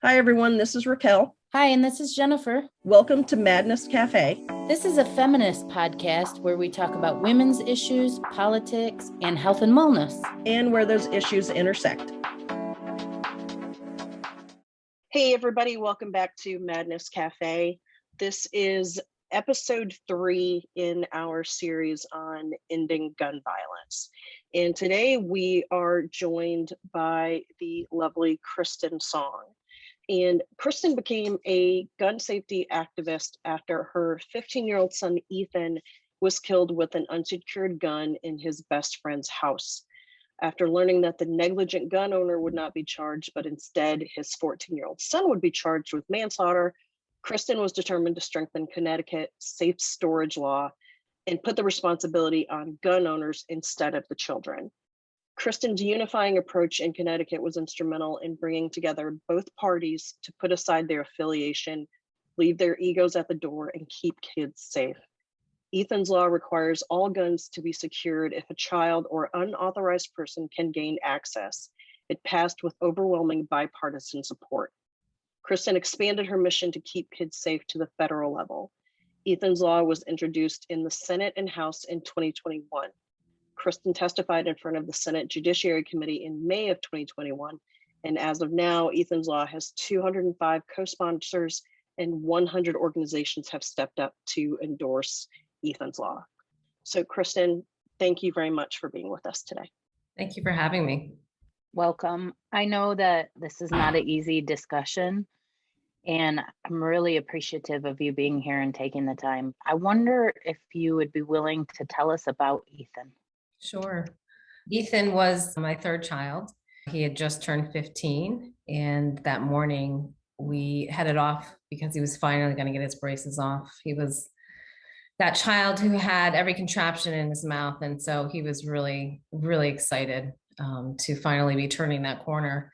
Hi, everyone. This is Raquel. Hi, and this is Jennifer. Welcome to Madness Cafe. This is a feminist podcast where we talk about women's issues, politics, and health and wellness. And where those issues intersect. Hey, everybody. Welcome back to Madness Cafe. This is episode 3 in our series on ending gun violence. And today we are joined by the lovely Kristin Song. And Kristin became a gun safety activist after her 15-year-old son, Ethan, was killed with an unsecured gun in his best friend's house. After learning that the negligent gun owner would not be charged, but instead his 14-year-old son would be charged with manslaughter, Kristin was determined to strengthen Connecticut safe storage law and put the responsibility on gun owners instead of the children. Kristin's unifying approach in Connecticut was instrumental in bringing together both parties to put aside their affiliation, leave their egos at the door, and keep kids safe. Ethan's law requires all guns to be secured if a child or unauthorized person can gain access. It passed with overwhelming bipartisan support. Kristin expanded her mission to keep kids safe to the federal level. Ethan's law was introduced in the Senate and House in 2021. Kristin testified in front of the Senate Judiciary Committee in May of 2021. And as of now, Ethan's Law has 205 co-sponsors and 100 organizations have stepped up to endorse Ethan's Law. So Kristin, thank you very much for being with us today. Thank you for having me. Welcome. I know that this is not an easy discussion, and I'm really appreciative of you being here and taking the time. I wonder if you would be willing to tell us about Ethan. Sure. Ethan was my third child. He had just turned 15, and that morning we headed off because he was finally going to get his braces off. He was that child who had every contraption in his mouth, and so he was really, really excited to finally be turning that corner.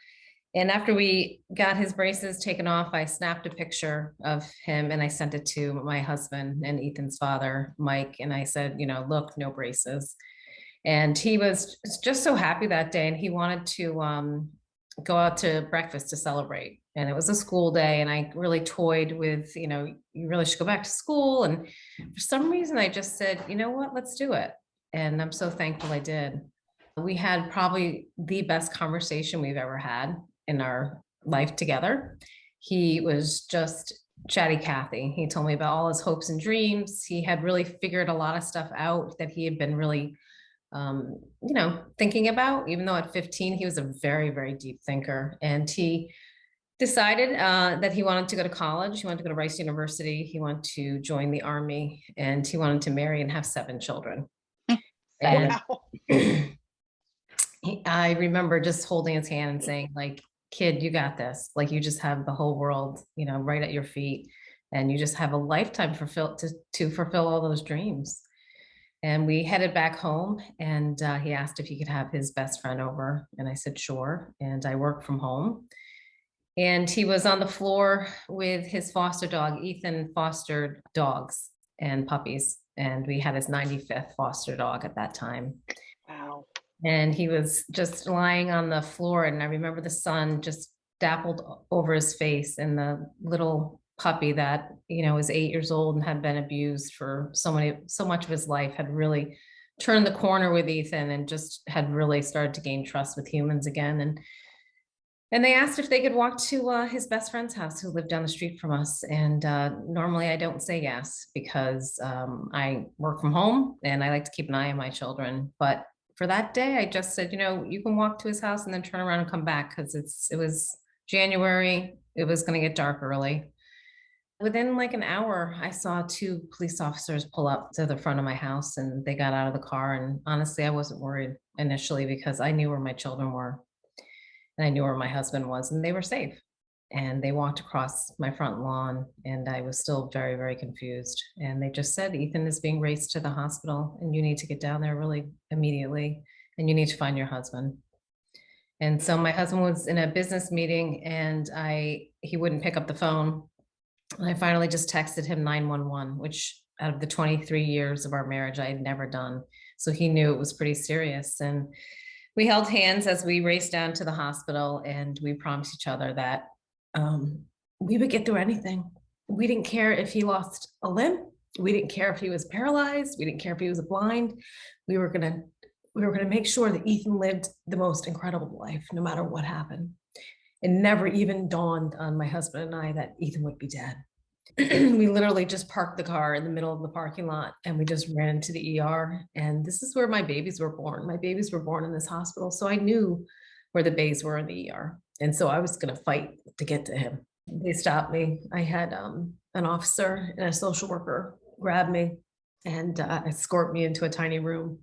And after we got his braces taken off, I snapped a picture of him and I sent it to my husband and Ethan's father, Mike, and I said, look, no braces. And he was just so happy that day, and he wanted to go out to breakfast to celebrate. And it was a school day, and I really toyed with, you really should go back to school. And for some reason, I just said, you know what, let's do it. And I'm so thankful I did. We had probably the best conversation we've ever had in our life together. He was just chatty Cathy. He told me about all his hopes and dreams. He had really figured a lot of stuff out that he had been really thinking about. Even though at 15, he was a very, very deep thinker. And he decided that he wanted to go to college. He wanted to go to Rice University. He wanted to join the Army, and he wanted to marry and have 7 children. And wow. I remember just holding his hand and saying, like, kid, you got this. Like, you just have the whole world, right at your feet. And you just have a lifetime to fulfill all those dreams. And we headed back home, and he asked if he could have his best friend over. And I said, sure. And I worked from home. And he was on the floor with his foster dog. Ethan fostered dogs and puppies. And we had his 95th foster dog at that time. Wow. And he was just lying on the floor. And I remember the sun just dappled over his face, and the little puppy that was 8 years old and had been abused for so much of his life had really turned the corner with Ethan and just had really started to gain trust with humans again. And they asked if they could walk to his best friend's house, who lived down the street from us. And normally I don't say yes because I work from home and I like to keep an eye on my children. But for that day, I just said, you can walk to his house and then turn around and come back, because it was January. It was going to get dark early. Within like an hour, I saw 2 police officers pull up to the front of my house, and they got out of the car. And honestly, I wasn't worried initially because I knew where my children were and I knew where my husband was, and they were safe. And they walked across my front lawn, and I was still very, very confused. And they just said, Ethan is being raced to the hospital, and you need to get down there really immediately, and you need to find your husband. And so my husband was in a business meeting, and he wouldn't pick up the phone. And I finally just texted him 911, which out of the 23 years of our marriage, I had never done. So he knew it was pretty serious. And we held hands as we raced down to the hospital, and we promised each other that we would get through anything. We didn't care if he lost a limb. We didn't care if he was paralyzed. We didn't care if he was blind. We were gonna make sure that Ethan lived the most incredible life, no matter what happened. It never even dawned on my husband and I that Ethan would be dead. We literally just parked the car in the middle of the parking lot and we just ran to the ER. And this is where my babies were born. My babies were born in this hospital. So I knew where the bays were in the ER. And so I was going to fight to get to him. They stopped me. I had an officer and a social worker grab me and escort me into a tiny room.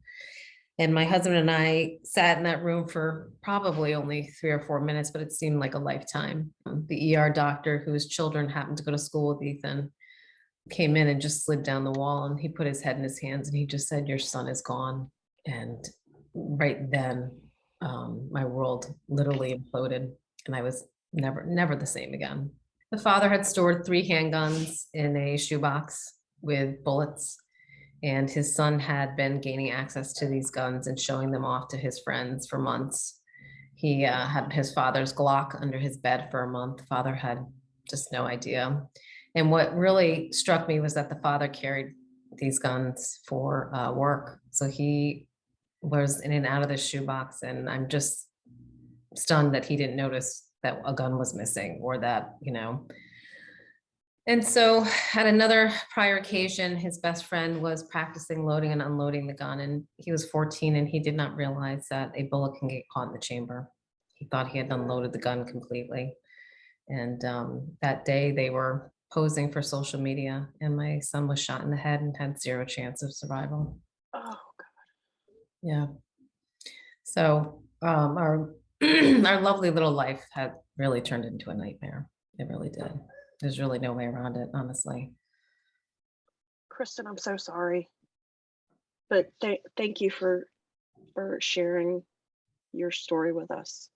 And my husband and I sat in that room for probably only 3 or 4 minutes, but it seemed like a lifetime. The ER doctor, whose children happened to go to school with Ethan, came in and just slid down the wall, and he put his head in his hands and he just said, "Your son is gone." And right then, my world literally imploded, and I was never the same again. The father had stored 3 handguns in a shoebox with bullets. And his son had been gaining access to these guns and showing them off to his friends for months. He had his father's Glock under his bed for a month. Father had just no idea. And what really struck me was that the father carried these guns for work. So he was in and out of this shoebox. And I'm just stunned that he didn't notice that a gun was missing, or that, And so at another prior occasion, his best friend was practicing loading and unloading the gun, and he was 14 and he did not realize that a bullet can get caught in the chamber. He thought he had unloaded the gun completely. And that day they were posing for social media, and my son was shot in the head and had 0 chance of survival. Oh, God. Yeah. So our our lovely little life had really turned into a nightmare. It really did. There's really no way around it, honestly. Kristin, I'm so sorry. But thank you for sharing your story with us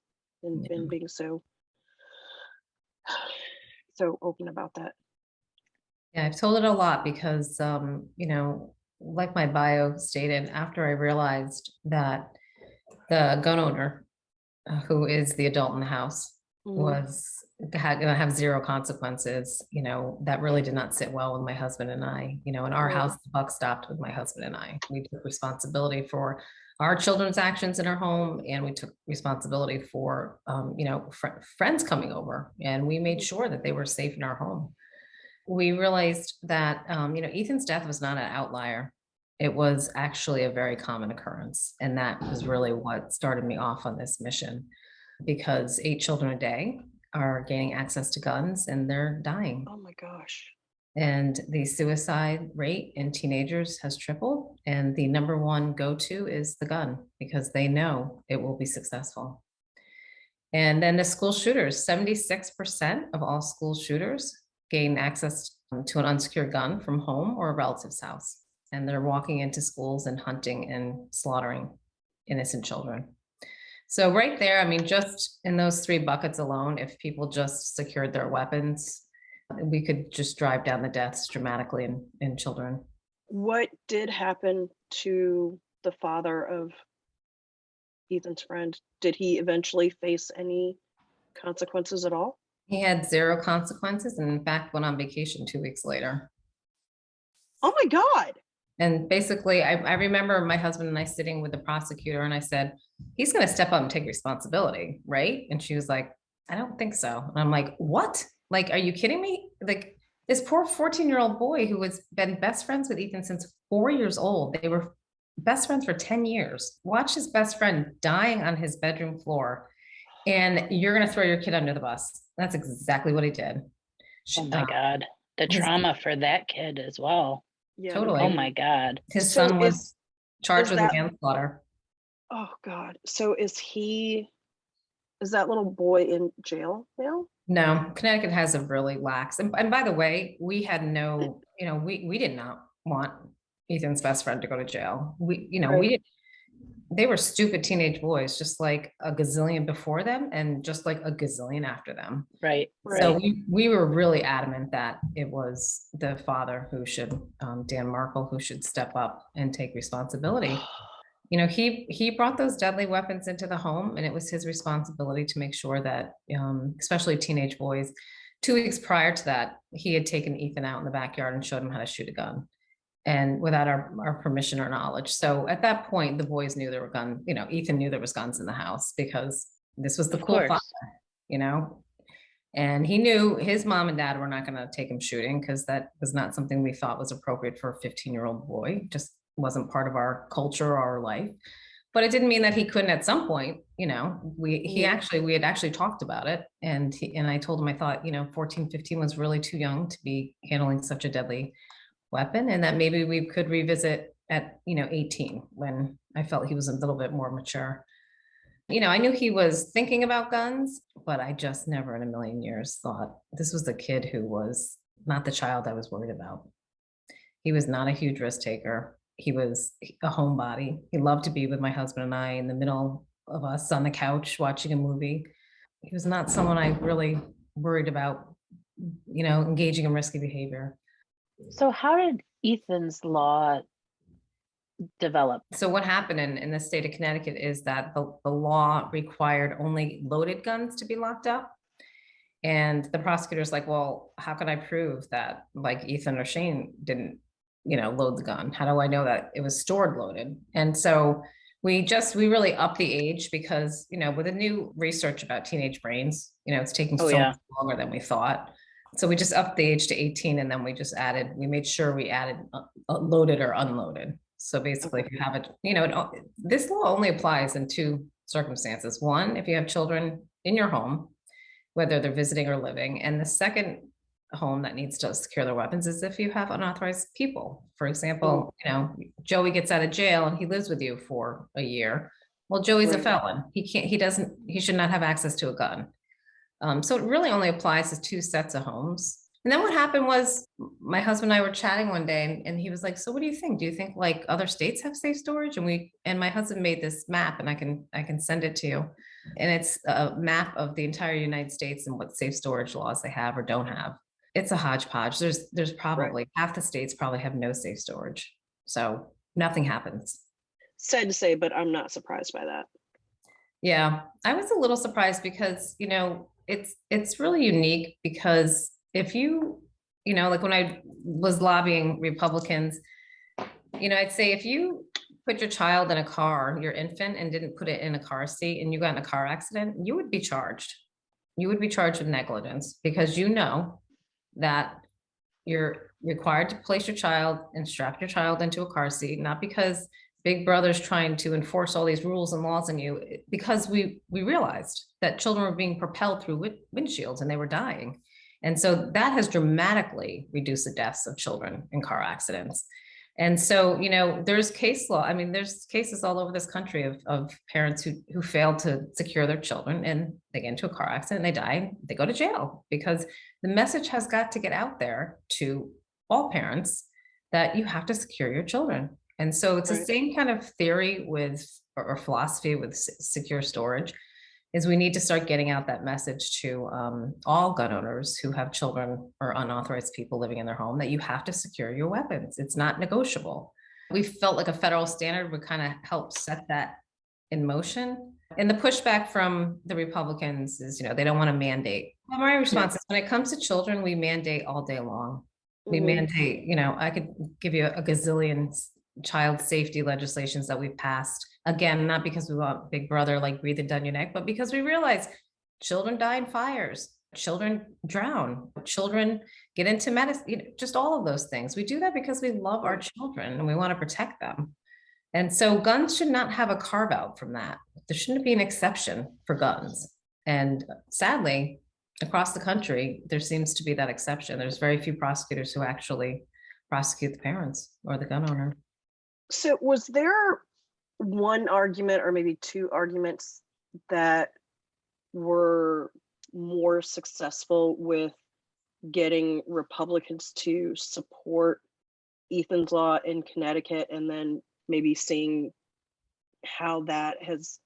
and being so open about that. Yeah, I've told it a lot because, like my bio stated, after I realized that the gun owner, who is the adult in the house, was gonna have 0 consequences, that really did not sit well with my husband and I. In our house, the buck stopped with my husband and I. We took responsibility for our children's actions in our home, and we took responsibility for friends coming over, and we made sure that they were safe in our home. We realized that Ethan's death was not an outlier. It was actually a very common occurrence, and that was really what started me off on this mission, because 8 children a day are gaining access to guns and they're dying. Oh my gosh. And the suicide rate in teenagers has tripled. And the number one go-to is the gun, because they know it will be successful. And then the school shooters, 76% of all school shooters gain access to an unsecured gun from home or a relative's house. And they're walking into schools and hunting and slaughtering innocent children. So right there, just in those 3 buckets alone, if people just secured their weapons, we could just drive down the deaths dramatically in children. What did happen to the father of Ethan's friend? Did he eventually face any consequences at all? He had 0 consequences, and in fact went on vacation 2 weeks later. Oh my God. And basically, I remember my husband and I sitting with the prosecutor, and I said, "He's going to step up and take responsibility, right?" And she was like, "I don't think so." And I'm like, "What? Like, are you kidding me? Like, this poor 14-year-old boy who has been best friends with Ethan since 4 years old. They were best friends for 10 years. Watch his best friend dying on his bedroom floor, and you're going to throw your kid under the bus." That's exactly what he did. Oh my God. The trauma for that kid as well. Yeah. Totally. Oh my God. His son was charged with manslaughter. Oh God. So is that little boy in jail now? No, Connecticut has a really lax. And by the way, we had no, we did not want Ethan's best friend to go to jail. They were stupid teenage boys, just like a gazillion before them and just like a gazillion after them. Right. So we were really adamant that it was the father who should, Dan Markle, who should step up and take responsibility. You know, he brought those deadly weapons into the home, and it was his responsibility to make sure that, especially teenage boys, 2 weeks prior to that, he had taken Ethan out in the backyard and showed him how to shoot a gun, and without our permission or knowledge. So at that point, the boys knew there were guns. You know, Ethan knew there was guns in the house because this was the Of cool father, course. you know. And he knew his mom and dad were not going to take him shooting because that was not something we thought was appropriate for a 15-year-old boy. Just wasn't part of our culture or our life. But it didn't mean that he couldn't at some point. You know, we had actually talked about it, and I told him I thought, 14, 15 was really too young to be handling such a deadly weapon, and that maybe we could revisit at 18, when I felt he was a little bit more mature. I knew he was thinking about guns, but I just never in a million years thought this was the kid who was not the child I was worried about. He was not a huge risk taker. He was a homebody. He loved to be with my husband and I in the middle of us on the couch watching a movie. He was not someone I really worried about, engaging in risky behavior. So how did Ethan's law develop? So what happened in the state of Connecticut is that the law required only loaded guns to be locked up. And the prosecutor's like, well, how can I prove that like Ethan or Shane didn't, load the gun? How do I know that it was stored loaded? And so we really upped the age because, with the new research about teenage brains, it's taking so much longer than we thought. So we just upped the age to 18, and then we made sure we added loaded or unloaded. So basically, if you have this law only applies in 2 circumstances. One, if you have children in your home, whether they're visiting or living. And the second home that needs to secure their weapons is if you have unauthorized people. For example, Joey gets out of jail and he lives with you for a year. Well, Joey's a felon. He should not have access to a gun. So it really only applies to 2 sets of homes. And then what happened was my husband and I were chatting one day, and he was like, so what do you think? Do you think like other states have safe storage? And my husband made this map, and I can send it to you. And it's a map of the entire United States and what safe storage laws they have or don't have. It's a hodgepodge. There's probably half the states probably have no safe storage. So nothing happens. Sad to say, but I'm not surprised by that. Yeah, I was a little surprised because, it's really unique because if like when I was lobbying Republicans, I'd say if you put your child in a car, your infant, and didn't put it in a car seat and you got in a car accident, you would be charged. You would be charged with negligence because that you're required to place your child and strap your child into a car seat, not because Big Brother's trying to enforce all these rules and laws on you, because we realized that children were being propelled through windshields and they were dying. And so that has dramatically reduced the deaths of children in car accidents. And so, there's case law. I mean, there's cases all over this country of parents who fail to secure their children, and they get into a car accident and they die, they go to jail, because the message has got to get out there to all parents that you have to secure your children. And so it's the same kind of theory or philosophy with secure storage. Is we need to start getting out that message to all gun owners who have children or unauthorized people living in their home that you have to secure your weapons. It's not negotiable. We felt like a federal standard would kind of help set that in motion. And the pushback from the Republicans is, they don't want to mandate. Well, my response is when it comes to children, we mandate all day long. We mandate, I could give you a gazillion child safety legislations that we've passed. Again, not because we want Big Brother like breathing down your neck, but because we realize children die in fires, children drown, children get into medicine, just all of those things. We do that because we love our children and we want to protect them. And so guns should not have a carve out from that. There shouldn't be an exception for guns. And sadly, across the country, there seems to be that exception. There's very few prosecutors who actually prosecute the parents or the gun owner. So was there one argument or maybe 2 arguments that were more successful with getting Republicans to support Ethan's law in Connecticut, and then maybe seeing how that has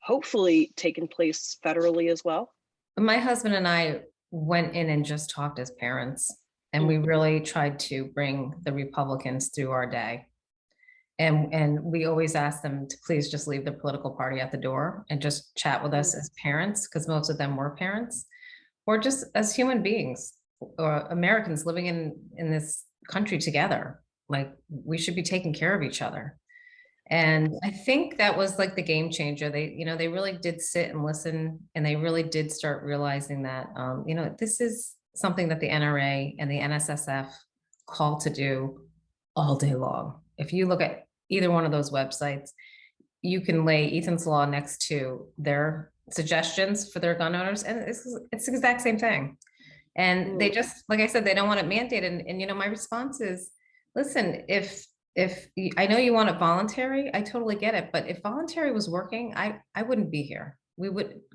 hopefully taken place federally as well? My husband and I went in and just talked as parents, and we really tried to bring the Republicans through our day. And we always ask them to please just leave the political party at the door and just chat with us as parents, because most of them were parents, or just as human beings or Americans living in this country together. Like, we should be taking care of each other. And I think that was like the game changer. They really did sit and listen, and they really did start realizing that, this is something that the NRA and the NSSF call to do all day long. If you look at either one of those websites, you can lay Ethan's Law next to their suggestions for their gun owners, and it's the exact same thing. And they just, like I said, they don't want it mandated. And my response is, listen, if I know you want it voluntary, I totally get it. But if voluntary was working, I wouldn't be here.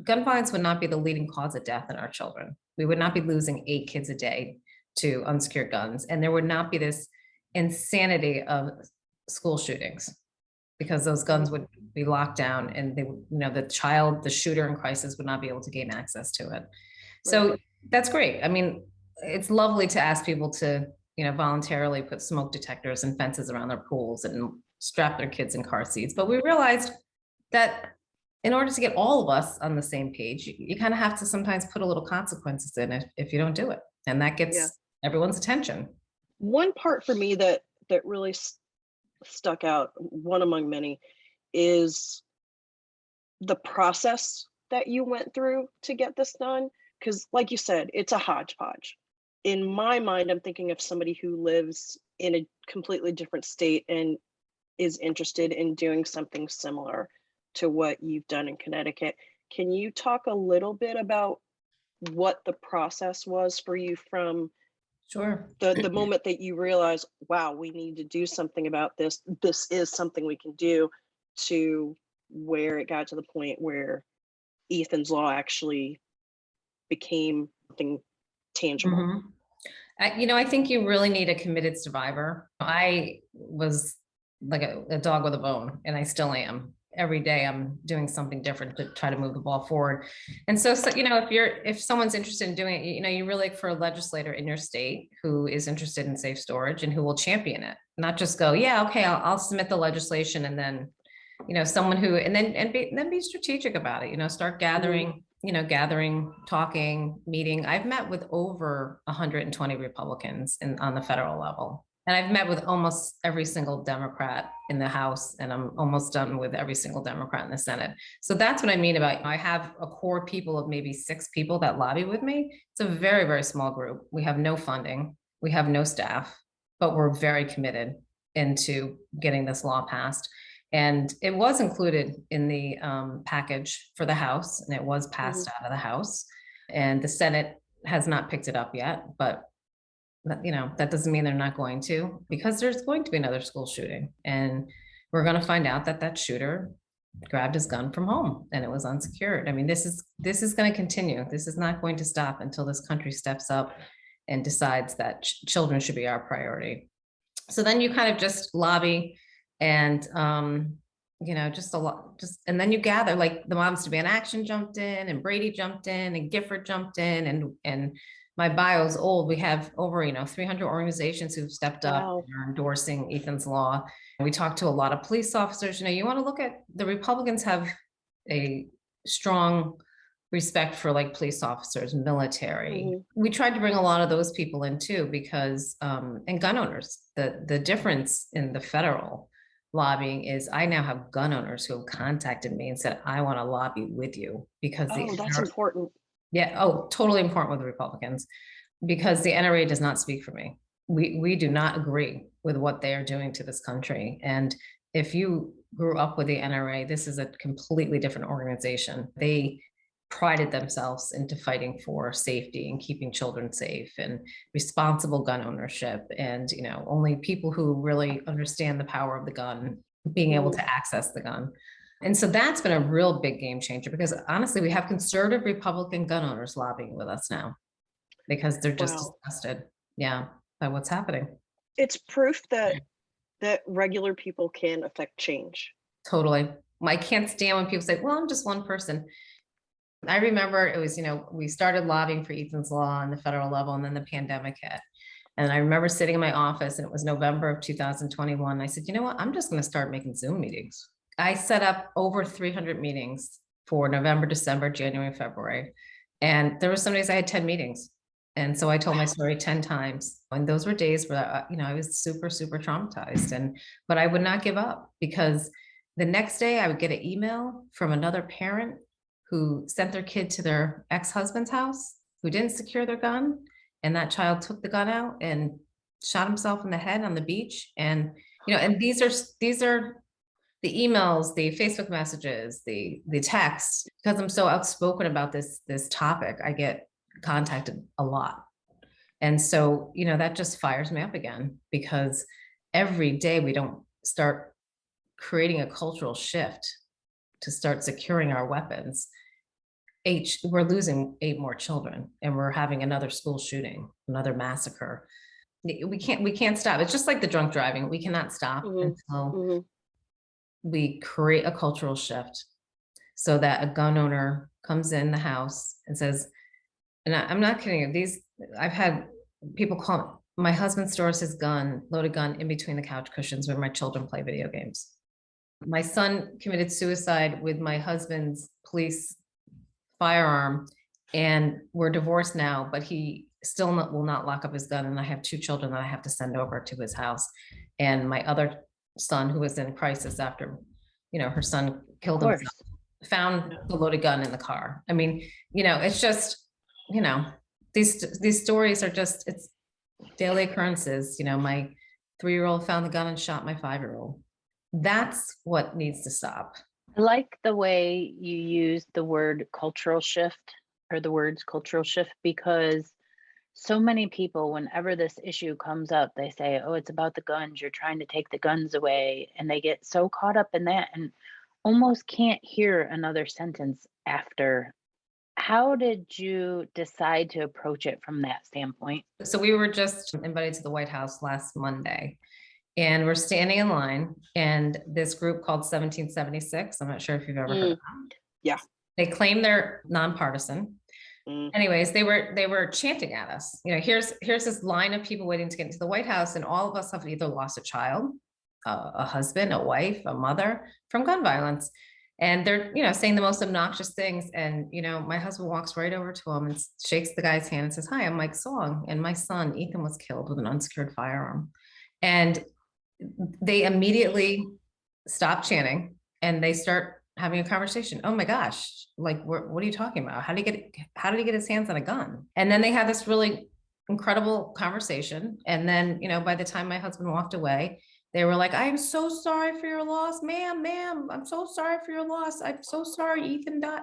Gun violence would not be the leading cause of death in our children. We would not be losing 8 kids a day to unsecured guns. And there would not be this insanity of school shootings, because those guns would be locked down, and they would, the shooter in crisis would not be able to gain access to it. So that's great. I mean, it's lovely to ask people to, voluntarily put smoke detectors and fences around their pools and strap their kids in car seats. But we realized that in order to get all of us on the same page, you kind of have to sometimes put a little consequences in it if you don't do it. And that gets everyone's attention. One part for me that really stuck out, one among many, is the process that you went through to get this done. Because like you said, it's a hodgepodge. In my mind, I'm thinking of somebody who lives in a completely different state and is interested in doing something similar to what you've done in Connecticut. Can you talk a little bit about what the process was for you from the moment that you realize, wow, we need to do something about this, this is something we can do, to where it got to the point where Ethan's Law actually became something tangible? I think you really need a committed survivor. I was like a dog with a bone, and I still am. Every day I'm doing something different to try to move the ball forward. And so if someone's interested in doing it, you really look for a legislator in your state who is interested in safe storage and who will champion it, not just go, yeah, okay, I'll submit the legislation, and then someone who, and then be strategic about it, start gathering, talking, meeting. I've met with over 120 Republicans on the federal level. And I've met with almost every single Democrat in the House, and I'm almost done with every single Democrat in the Senate. So that's what I mean about, I have a core people of maybe 6 people that lobby with me. It's a very, very small group. We have no funding. We have no staff, but we're very committed into getting this law passed. And it was included in the package for the House, and it was passed out of the House. And the Senate has not picked it up yet, but that doesn't mean they're not going to, because there's going to be another school shooting, and we're going to find out that shooter grabbed his gun from home and it was unsecured. I mean, this is going to continue. This is not going to stop until this country steps up and decides that children should be our priority. So then you kind of just lobby, and and then you gather, like the Moms to Ban Action jumped in, and Brady jumped in, and Gifford jumped in, and my bio's old. We have over 300 organizations who've stepped up and are endorsing Ethan's Law. We talked to a lot of police officers. You want to look at, the Republicans have a strong respect for like police officers, military. We tried to bring a lot of those people in too, because and gun owners. The difference in the federal lobbying is I now have gun owners who have contacted me and said, I want to lobby with you, because that's important. Yeah. Oh, totally important with the Republicans, because the NRA does not speak for me. We do not agree with what they are doing to this country. And if you grew up with the NRA, this is a completely different organization. They prided themselves into fighting for safety and keeping children safe and responsible gun ownership, and only people who really understand the power of the gun being able to access the gun. And so that's been a real big game changer, because honestly, we have conservative Republican gun owners lobbying with us now, because they're just disgusted, by what's happening. It's proof that regular people can affect change. Totally. I can't stand when people say, well, I'm just one person. I remember it was, we started lobbying for Ethan's Law on the federal level, and then the pandemic hit. And I remember sitting in my office, and it was November of 2021. I said, you know what? I'm just going to start making Zoom meetings. I set up over 300 meetings for November, December, January, February. And there were some days I had 10 meetings. And so I told my story 10 times. And those were days where, I was super, super traumatized. But I would not give up, because the next day I would get an email from another parent who sent their kid to their ex-husband's house, who didn't secure their gun. And that child took the gun out and shot himself in the head on the beach. And, and these are the emails, the Facebook messages, the texts. Because I'm so outspoken about this topic, I get contacted a lot. And so, that just fires me up again, because every day we don't start creating a cultural shift to start securing our weapons, we're losing 8 more children, and we're having another school shooting, another massacre. We can't stop. It's just like the drunk driving. We cannot stop until we create a cultural shift, so that a gun owner comes in the house and says, and I'm not kidding you, I've had people call, my husband stores his loaded gun in between the couch cushions where my children play video games. My son committed suicide with my husband's police firearm, and we're divorced now, but he still will not lock up his gun. And I have 2 children that I have to send over to his house. And my other son, who was in crisis after, her son killed himself, found the loaded gun in the car. I mean, it's just, these stories are just, it's daily occurrences. My 3-year-old found the gun and shot my 5-year-old. That's what needs to stop. I like the way you use the word cultural shift, or the words cultural shift, because so many people, whenever this issue comes up, they say, oh, it's about the guns. You're trying to take the guns away. And they get so caught up in that and almost can't hear another sentence after. How did you decide to approach it from that standpoint? So we were just invited to the White House last Monday, and we're standing in line, and this group called 1776, I'm not sure if you've ever heard of them. Yeah. They claim they're nonpartisan. Anyways, they were chanting at us. Here's this line of people waiting to get into the White House, and all of us have either lost a child, a husband, a wife, a mother from gun violence. And they're, saying the most obnoxious things. And, my husband walks right over to him and shakes the guy's hand and says, hi, I'm Mike Song. And my son, Ethan, was killed with an unsecured firearm. And they immediately stop chanting and they start having a conversation. Oh my gosh, like, what are you talking about? How did he get his hands on a gun? And then they had this really incredible conversation. And then, by the time my husband walked away, they were like, I am so sorry for your loss, ma'am, I'm so sorry for your loss. I'm so sorry Ethan died.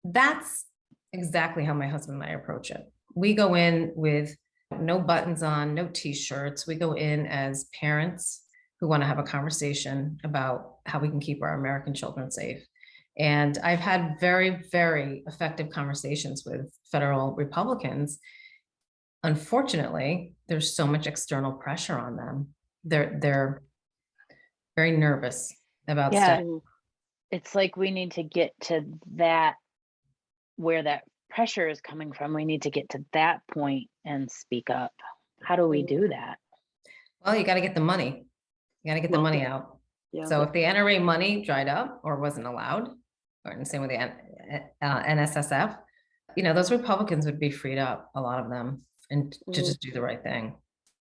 That's exactly how my husband and I approach it. We go in with no buttons on, no t-shirts. We go in as parents who want to have a conversation about how we can keep our American children safe. And I've had very, very effective conversations with federal Republicans. Unfortunately, there's so much external pressure on them. They're very nervous about stuff. It's like we need to get to that, where that pressure is coming from. We need to get to that point and speak up. How do we do that? Well, you got to get the money. You got to get the money out. Yeah. So if the NRA money dried up or wasn't allowed, or the same with the NSSF, those Republicans would be freed up, a lot of them, and to just do the right thing.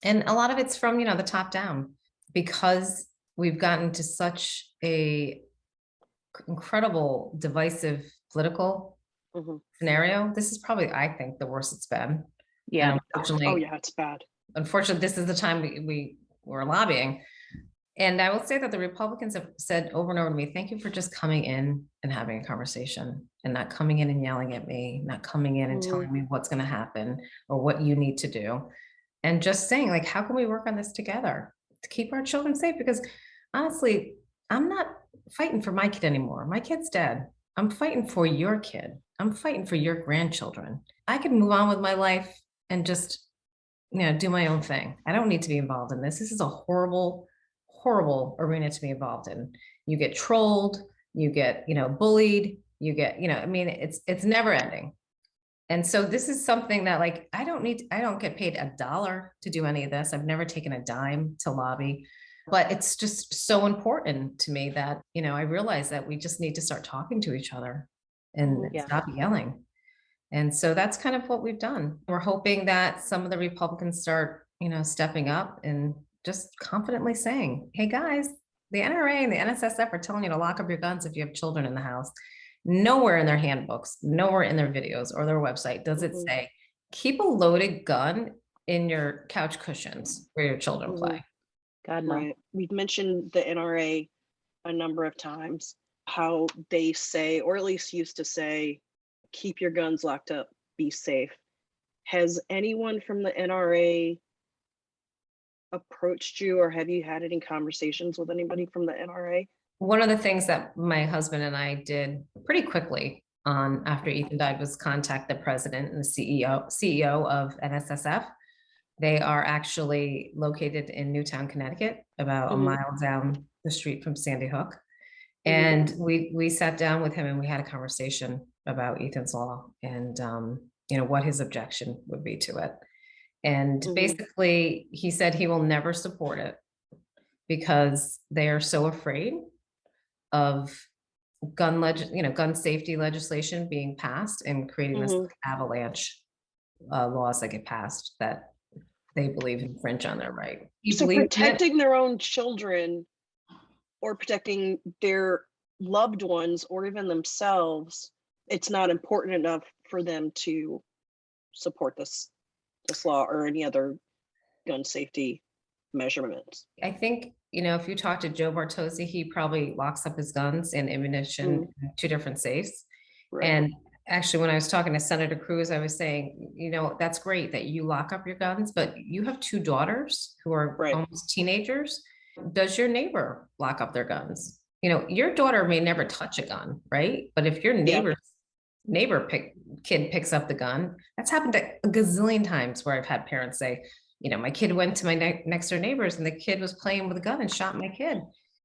And a lot of it's from, the top down, because we've gotten to such a incredible divisive political scenario. This is probably, I think, the worst it's been. Yeah. Unfortunately, it's bad. Unfortunately, this is the time we were lobbying. And I will say that the Republicans have said over and over to me, thank you for just coming in and having a conversation, and not coming in and yelling at me, not coming in and telling me what's going to happen or what you need to do. And just saying, like, how can we work on this together to keep our children safe? Because honestly, I'm not fighting for my kid anymore. My kid's dead. I'm fighting for your kid. I'm fighting for your grandchildren. I can move on with my life and just, do my own thing. I don't need to be involved in this. This is a horrible, horrible arena to be involved in. You get trolled, you get, bullied, you get, it's never ending. And so this is something that like, I don't get paid $1 to do any of this. I've never taken a dime to lobby, but it's just so important to me that, I realize that we just need to start talking to each other and Yeah. stop yelling. And so that's kind of what we've done. We're hoping that some of the Republicans start, stepping up and just confidently saying, hey guys, the NRA and the NSSF are telling you to lock up your guns if you have children in the house. Nowhere in their handbooks, nowhere in their videos or their website does it say, keep a loaded gun in your couch cushions where your children play. God, no. Right. We've mentioned the NRA a number of times, how they say, or at least used to say, keep your guns locked up, be safe. Has anyone from the NRA approached you, or have you had any conversations with anybody from the NRA? One of the things that my husband and I did pretty quickly on after Ethan died was contact the president and the CEO of NSSF. They are actually located in Newtown, Connecticut, about a mile down the street from Sandy Hook. And we sat down with him and we had a conversation about Ethan's Law and what his objection would be to it. And basically he said he will never support it because they are so afraid of gun safety legislation being passed and creating this avalanche laws that get passed that they believe infringe on their right. So protecting their own children or protecting their loved ones or even themselves, it's not important enough for them to support this law or any other gun safety measurements. I think, if you talk to Joe Bartosi, he probably locks up his guns and ammunition in 2 different safes. Right. And actually, when I was talking to Senator Cruz, I was saying, that's great that you lock up your guns, but you have 2 daughters who are almost teenagers. Does your neighbor lock up their guns? Your daughter may never touch a gun, right? But if your kid picks up the gun, that's happened a gazillion times where I've had parents say, my kid went to my next door neighbors and the kid was playing with a gun and shot my kid.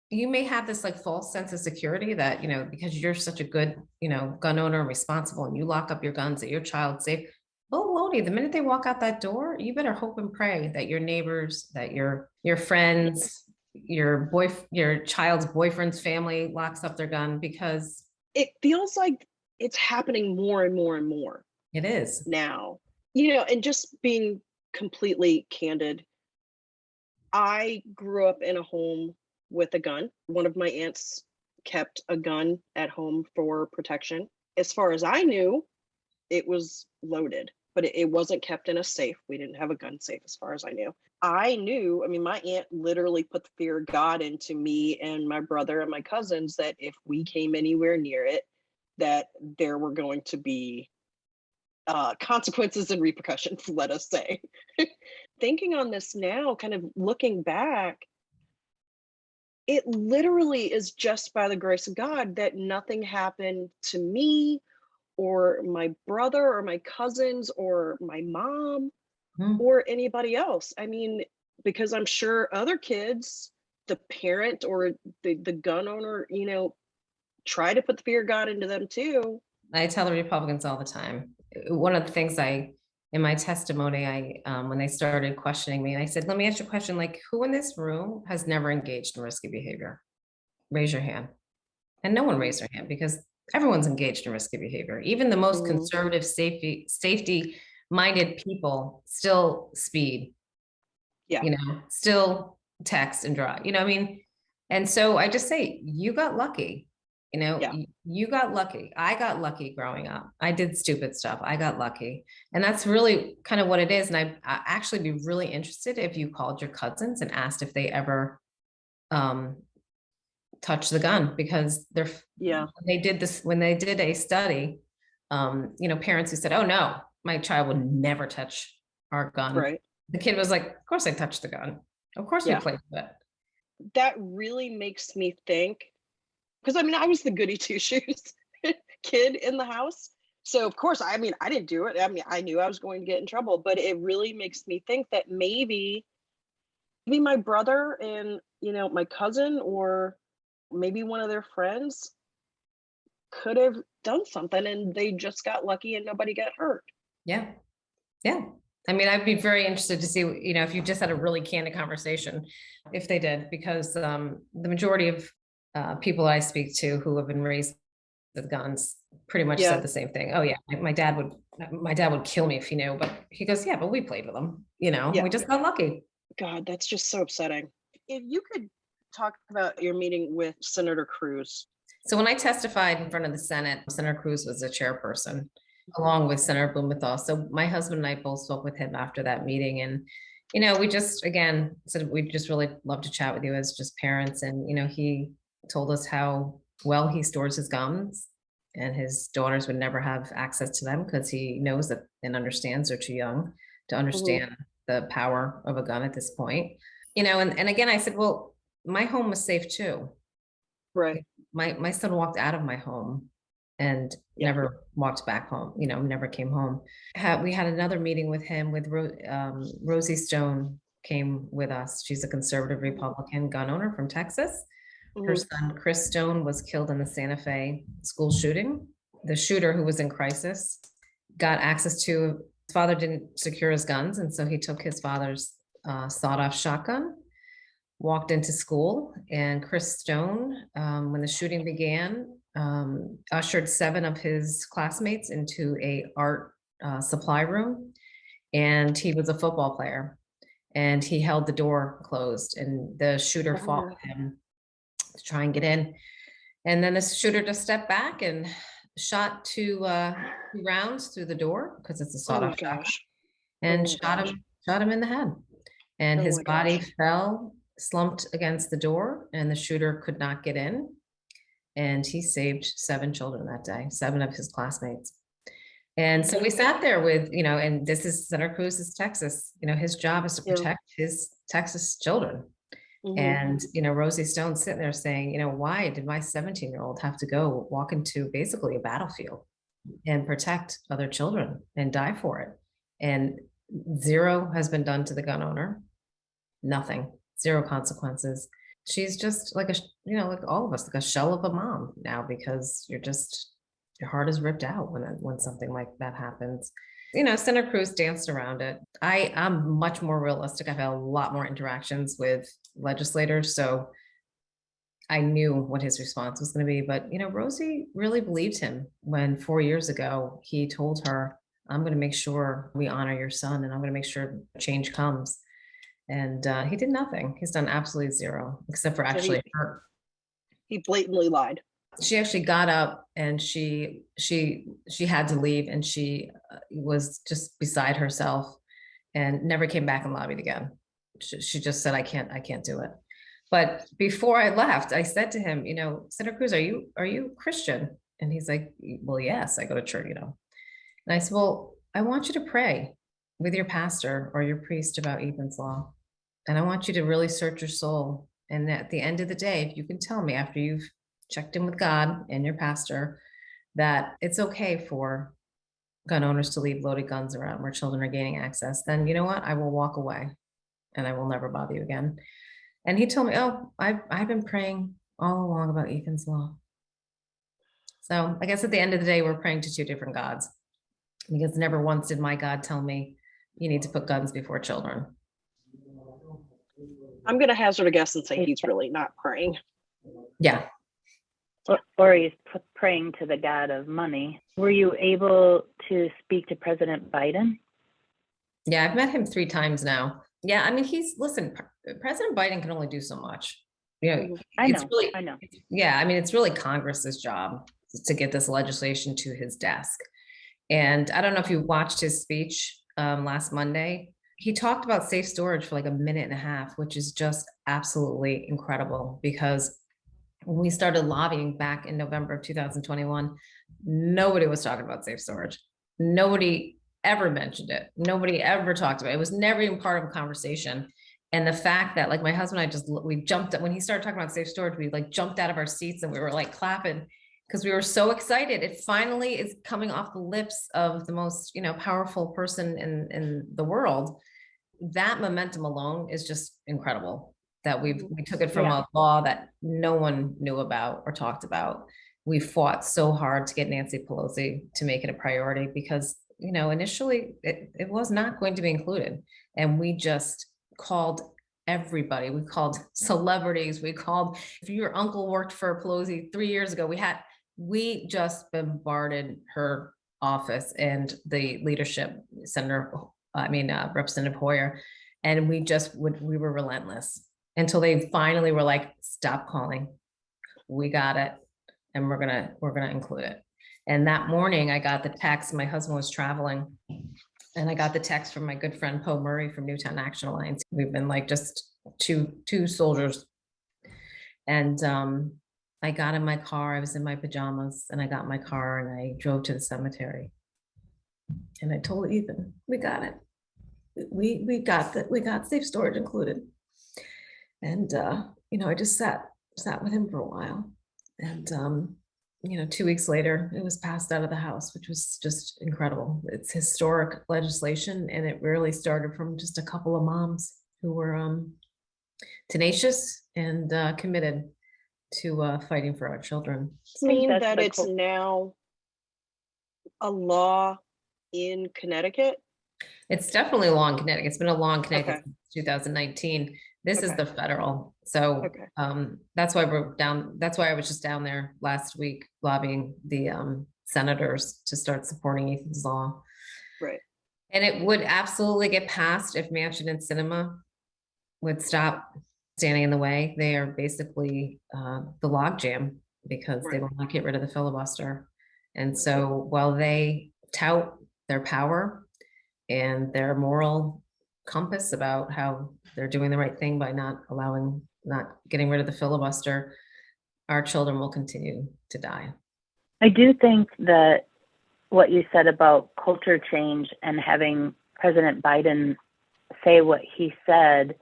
You may have this like false sense of security that, because you're such a good, gun owner and responsible and you lock up your guns, that your child's safe. Oh, Lodi, the minute they walk out that door, you better hope and pray that your neighbors, that your friends, your child's boyfriend's family locks up their gun, because it feels like it's happening more and more and more. It is now, and just being completely candid, I grew up in a home with a gun. One of my aunts kept a gun at home for protection. As far as I knew, it was loaded, but it wasn't kept in a safe. We didn't have a gun safe as far as I knew. My aunt literally put the fear of God into me and my brother and my cousins that if we came anywhere near it, that there were going to be consequences and repercussions, let us say. Thinking on this now, kind of looking back, it literally is just by the grace of God that nothing happened to me or my brother or my cousins or my mom or anybody else. I mean, because I'm sure other kids, the parent or the gun owner, try to put the fear of God into them too. I tell the Republicans all the time. One of the things in my testimony, when they started questioning me, and I said, let me ask you a question, like, who in this room has never engaged in risky behavior? Raise your hand. And no one raised their hand because everyone's engaged in risky behavior. Even the most conservative, safety-minded people still speed, still text and drive, And so I just say, you got lucky. You got lucky. I got lucky growing up. I did stupid stuff. I got lucky. And that's really kind of what it is. And I actually be really interested if you called your cousins and asked if they ever touched the gun, because when they did a study, parents who said, oh no, my child would never touch our gun. Right. The kid was like, of course I touched the gun. Of course we played with it. That really makes me think, because I was the goody two shoes kid in the house. So of course, I didn't do it. I knew I was going to get in trouble, but it really makes me think that maybe my brother and, my cousin or maybe one of their friends could have done something and they just got lucky and nobody got hurt. Yeah. Yeah. I mean, I'd be very interested to see, if you just had a really candid conversation, if they did, because the majority of people I speak to who have been raised with guns pretty much Yeah. said the same thing. Oh yeah, my dad would kill me if he knew, but he goes, yeah, but we played with them, Yeah. we just got lucky. God, that's just so upsetting. If you could talk about your meeting with Senator Cruz. So when I testified in front of the Senate, Senator Cruz was the chairperson, along with Senator Blumenthal. So my husband and I both spoke with him after that meeting, and we just again said we just really love to chat with you as just parents. And he told us how well he stores his guns, and his daughters would never have access to them because he knows that and understands they're too young to understand the power of a gun at this point. And again, I said, well, my home was safe too. Right. My son walked out of my home and Yeah. never walked back home, never came home. We had another meeting with him with Rosie Stone came with us. She's a conservative Republican gun owner from Texas. Her son, Chris Stone, was killed in the Santa Fe school shooting. The shooter, who was in crisis, got access to, his father didn't secure his guns, and so he took his father's sawed-off shotgun, walked into school, and Chris Stone, when the shooting began, ushered 7 of his classmates into a art supply room, and he was a football player, and he held the door closed, and the shooter fought with him to try and get in, and then the shooter just stepped back and shot 2 rounds through the door because it's a sawed-off shotgun, and shot him in the head, and his body fell, slumped against the door, and the shooter could not get in. And he saved 7 children that day, 7 of his classmates. And so we sat there with, and this is Senator Cruz's Texas, his job is to protect his Texas children. And, Rosie Stone's sitting there saying, why did my 17-year-old have to go walk into basically a battlefield and protect other children and die for it? And 0 has been done to the gun owner. Nothing, 0 consequences. She's just like like all of us, like a shell of a mom now, because your heart is ripped out when something like that happens. Senator Cruz danced around it. I'm much more realistic. I've had a lot more interactions with legislators, so I knew what his response was going to be. But Rosie really believed him when 4 years ago he told her, I'm going to make sure we honor your son, and I'm going to make sure change comes. And he did nothing. He's done absolutely 0, except for actually her. He blatantly lied. She actually got up and she had to leave, and she was just beside herself and never came back and lobbied again. She just said, I can't do it. But before I left, I said to him, Senator Cruz, are you Christian? And he's like, well, yes, I go to church, And I said, well, I want you to pray with your pastor or your priest about Ethan's law. And I want you to really search your soul. And at the end of the day, if you can tell me after you've checked in with God and your pastor that it's okay for gun owners to leave loaded guns around where children are gaining access, then you know what? I will walk away and I will never bother you again. And he told me, oh, I've been praying all along about Ethan's law. So I guess at the end of the day, we're praying to 2 different gods, because never once did my God tell me you need to put guns before children. I'm going to hazard a guess and say he's really not praying. Yeah. Or he's praying to the God of money. Were you able to speak to President Biden? Yeah, I've met him 3 times now. Yeah, I mean, President Biden can only do so much. I know. Yeah, I mean, it's really Congress's job to get this legislation to his desk. And I don't know if you watched his speech last Monday. He talked about safe storage for like a minute and a half, which is just absolutely incredible, because when we started lobbying back in November of 2021, nobody was talking about safe storage. Nobody ever mentioned it. Nobody ever talked about it. It was never even part of a conversation. And the fact that, like, my husband and I we jumped up when he started talking about safe storage, we like jumped out of our seats and we were like clapping because we were so excited. It finally is coming off the lips of the most, powerful person in the world. That momentum alone is just incredible, that we took it from a law that no one knew about or talked about. We fought so hard to get Nancy Pelosi to make it a priority, because initially it was not going to be included. And we just called everybody. We called celebrities. We called, if your uncle worked for Pelosi 3 years ago, we just bombarded her office and the leadership, Representative Hoyer. And we were relentless until they finally were like, stop calling. We got it. And we're gonna include it. And that morning I got the text, my husband was traveling, and I got the text from my good friend Poe Murray from Newtown Action Alliance. We've been like just two soldiers. And I got in my car, I was in my pajamas, and I got in my car and I drove to the cemetery. And I told Ethan, we got it. We got safe storage included. And I just sat with him for a while. And 2 weeks later, it was passed out of the House, which was just incredible. It's historic legislation, and it really started from just a couple of moms who were tenacious and committed to fighting for our children. I mean that it's now a law in Connecticut? It's definitely a law in Connecticut. It's been a law in Connecticut since 2019. This is the federal. So that's why I was just down there last week lobbying the senators to start supporting Ethan's law. Right. And it would absolutely get passed if Manchin and Sinema would stop standing in the way. They are basically the logjam because they will not get rid of the filibuster. And so while they tout their power and their moral compass about how they're doing the right thing by not getting rid of the filibuster, our children will continue to die. I do think that what you said about culture change and having President Biden say what he said,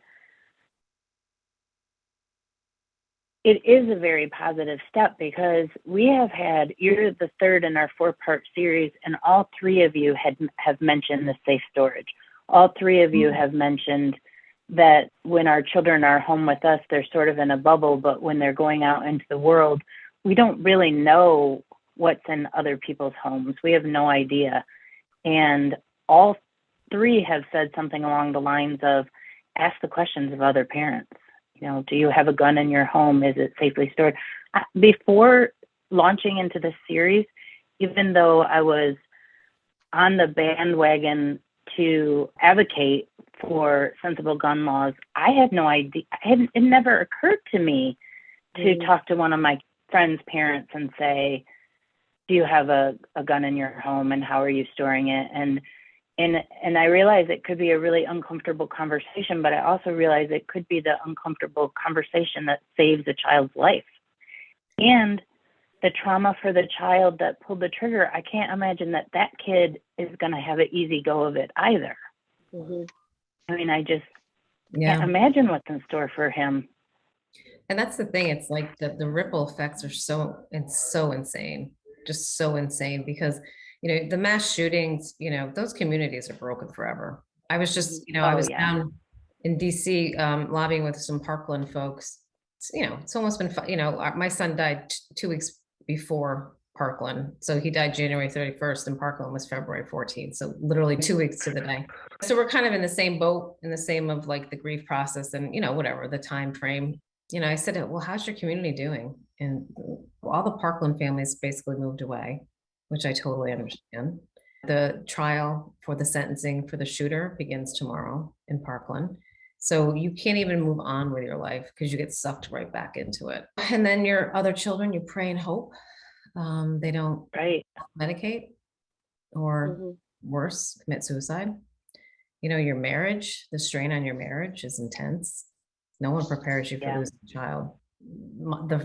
it is a very positive step, because you're the third in our 4-part series, and all three of you have mentioned the safe storage. All three of you have mentioned that when our children are home with us, they're sort of in a bubble, but when they're going out into the world, we don't really know what's in other people's homes. We have no idea. And all three have said something along the lines of, ask the questions of other parents. Do you have a gun in your home? Is it safely stored? Before launching into this series, even though I was on the bandwagon to advocate for sensible gun laws, I had no idea. It never occurred to me to talk to one of my friends' parents and say, do you have a gun in your home, and how are you storing it? And I realize it could be a really uncomfortable conversation, but I also realize it could be the uncomfortable conversation that saves a child's life. And the trauma for the child that pulled the trigger, I can't imagine that kid is going to have an easy go of it either. Mm-hmm. I mean, I just can't imagine what's in store for him. And that's the thing. It's like the ripple effects are so insane, just so insane, because the mass shootings, those communities are broken forever. I was just, I was down in DC lobbying with some Parkland folks. It's almost been, my son died 2 weeks before Parkland. So he died January 31st and Parkland was February 14th. So literally 2 weeks to the day. So we're kind of in the same boat, in the same of like the grief process and, whatever the time frame. I said, well, how's your community doing? And all the Parkland families basically moved away, which I totally understand. The trial for the sentencing for the shooter begins tomorrow in Parkland. So you can't even move on with your life because you get sucked right back into it. And then your other children, you pray and hope they don't medicate or worse, commit suicide. Your marriage, the strain on your marriage is intense. No one prepares you for losing a child.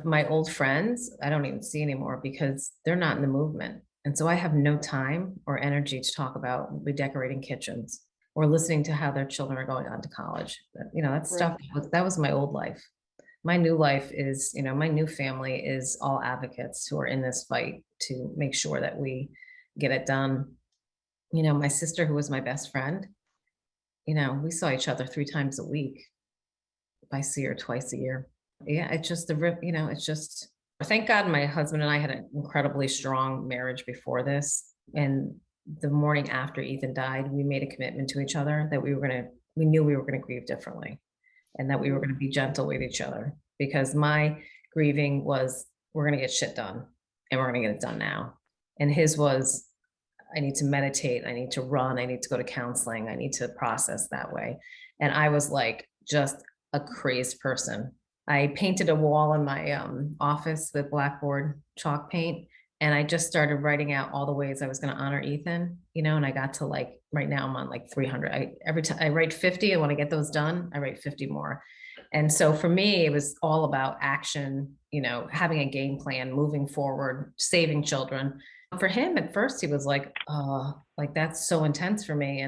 My old friends, I don't even see anymore because they're not in the movement. And so I have no time or energy to talk about redecorating kitchens or listening to how their children are going on to college. That stuff, that was my old life. My new life is, my new family is all advocates who are in this fight to make sure that we get it done. My sister, who was my best friend, we saw each other 3 times a week. I see her twice a year. Yeah, it's just it's just, thank God my husband and I had an incredibly strong marriage before this. And the morning after Ethan died, we made a commitment to each other that we knew we were gonna grieve differently, and that we were gonna be gentle with each other, because my grieving was, we're gonna get shit done and we're gonna get it done now. And his was, I need to meditate, I need to run, I need to go to counseling, I need to process that way. And I was like just a crazed person. I painted a wall in my office with blackboard chalk paint, and I just started writing out all the ways I was going to honor Ethan, and I got to, like, right now I'm on like 300. Every time I write 50, and when I get those done, I write 50 more. And so for me, it was all about action, having a game plan, moving forward, saving children. For him, at first, he was like, "Oh, like that's so intense for me."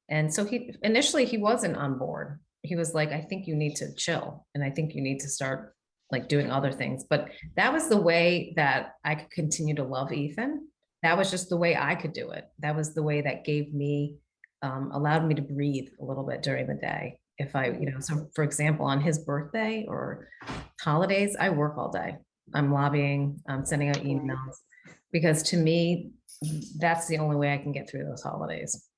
And so he initially he wasn't on board. He was like, "I think you need to chill, and I think you need to start like doing other things." But that was the way that I could continue to love Ethan. That was just the way I could do it. That was the way that gave me, allowed me to breathe a little bit during the day. If I, so for example, on his birthday or holidays, I work all day. I'm lobbying, I'm sending out emails, because to me, that's the only way I can get through those holidays.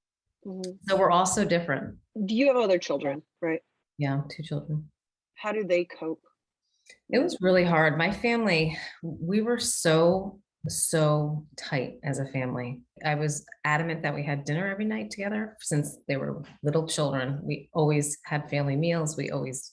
So we're all so different. Do you have other children, right? Yeah, 2 children. How do they cope? It was really hard. My family, we were so tight as a family. I was adamant that we had dinner every night together since they were little children. We always had family meals. We always,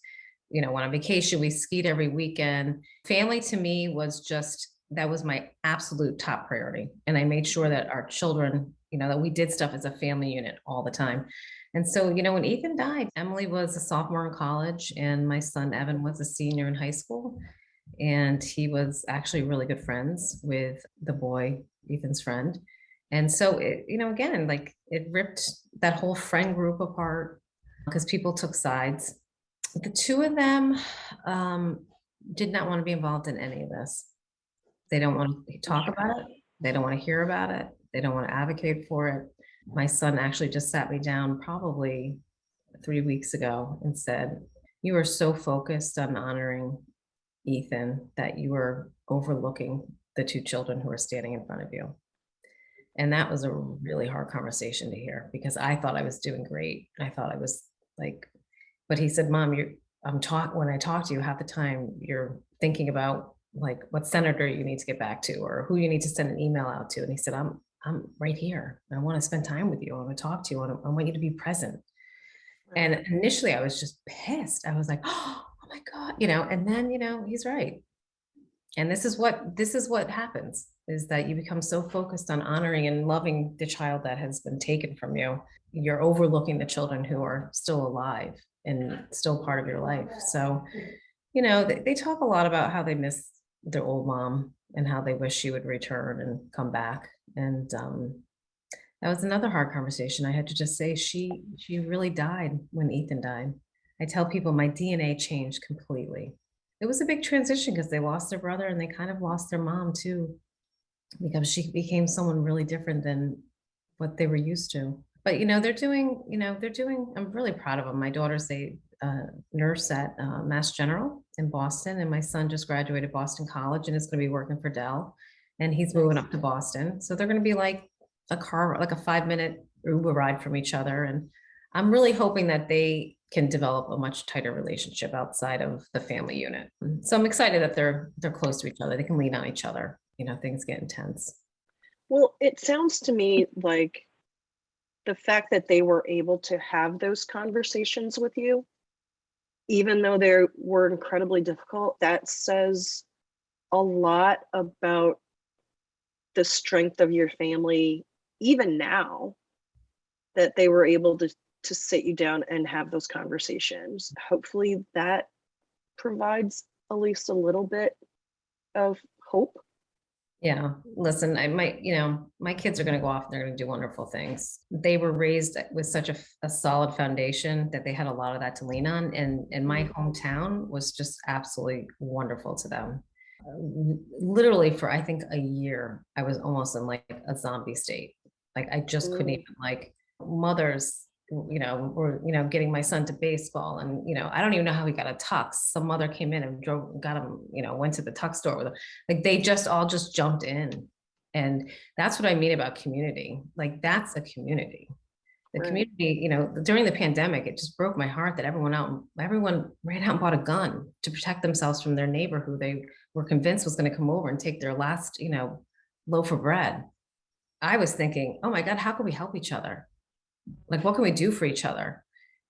went on vacation. We skied every weekend. Family to me was just, that was my absolute top priority. And I made sure that our children, that we did stuff as a family unit all the time. And so, when Ethan died, Emily was a sophomore in college and my son Evan was a senior in high school. And he was actually really good friends with the boy, Ethan's friend. And so it, again, like it ripped that whole friend group apart because people took sides. The 2 of them did not want to be involved in any of this. They don't want to talk about it. They don't want to hear about it. They don't want to advocate for it. My son actually just sat me down probably 3 weeks ago and said, "You are so focused on honoring Ethan that you were overlooking the 2 children who are standing in front of you." And that was a really hard conversation to hear because I thought I was doing great. I thought I was like, but he said, "Mom, when I talk to you, half the time you're thinking about like what senator you need to get back to or who you need to send an email out to." And he said, I'm right here. I want to spend time with you. I want to talk to you. I want you to be present." And initially I was just pissed. I was like, oh my God, and then, he's right. And this is what happens, is that you become so focused on honoring and loving the child that has been taken from you. You're overlooking the children who are still alive and still part of your life. So, they talk a lot about how they miss their old mom and how they wish she would return and come back. And that was another hard conversation. I had to just say she really died when Ethan died. I tell people my DNA changed completely. It was a big transition because they lost their brother and they kind of lost their mom too, because she became someone really different than what they were used to. But they're doing, I'm really proud of them. My daughter's a nurse at Mass General in Boston, and my son just graduated Boston College and is going to be working for Dell, and he's moving up to Boston. So they're going to be like a 5-minute Uber ride from each other. And I'm really hoping that they can develop a much tighter relationship outside of the family unit. So I'm excited that they're close to each other. They can lean on each other. Things get intense. Well, it sounds to me like the fact that they were able to have those conversations with you, even though they were incredibly difficult, that says a lot about the strength of your family, even now, that they were able to sit you down and have those conversations. Hopefully that provides at least a little bit of hope. Yeah, listen, my kids are going to go off and they're going to do wonderful things. They were raised with such a solid foundation that they had a lot of that to lean on. And my hometown was just absolutely wonderful to them. Literally for, I think, a year, I was almost in like a zombie state. Like I just couldn't even, like, mothers, were, getting my son to baseball, and, I don't even know how he got a tux. Some mother came in and got him, went to the tux store with him. Like they just all just jumped in And that's what I mean about community. Like, that's a community. The Right. community, you know, during the pandemic, it just broke my heart that everyone ran out and bought a gun to protect themselves from their neighbor who they were convinced was going to come over and take their last, you know, loaf of bread. I was thinking, oh my God, how can we help each other? Like, what can we do for each other?